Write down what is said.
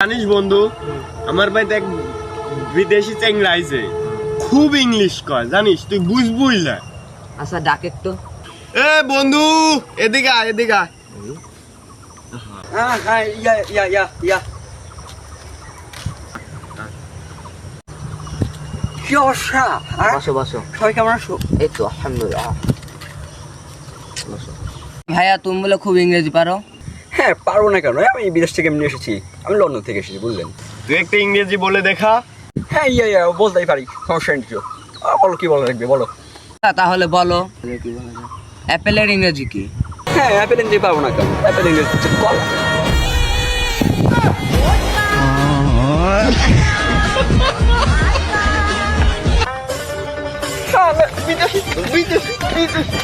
জানিস বন্ধু, আমার বাড়িতে এক বিদেশি চ্যাংড়া আইছে, খুব ইংলিশ কয়, জানিস তুই বুঝবুই না। আচ্ছা ডাক একটু। এ বন্ধু, এদিকে আয়, এদিকে আয়। হ্যাঁ ইয়া কি অবস্থা? বসো বসো। সবাই কেমন আছো? এই তো আলহামদুলিল্লাহ। বসো। ভাইয়া তুমি বলে খুব ইংরেজি পারো? হ্যাঁ পারবো না কেন, আমি বিদেশ থেকে এমনি এসেছি, আমি লন্ডন থেকে এসেছি বুঝলেন। তুই একটা ইংরেজি বলে দেখা। হ্যাঁ ইয়া বলতেই পারি, সমস্যা নেই কিছু। বলো কি বলা লাগবে বলো। তাহলে বলো অ্যাপেলের ইংরেজি কি? হ্যাঁ অ্যাপেল ইংরেজি পারবো না কেন, অ্যাপেল ইংরেজি হচ্ছে কলা। বিদেশি বিদেশি বিদেশি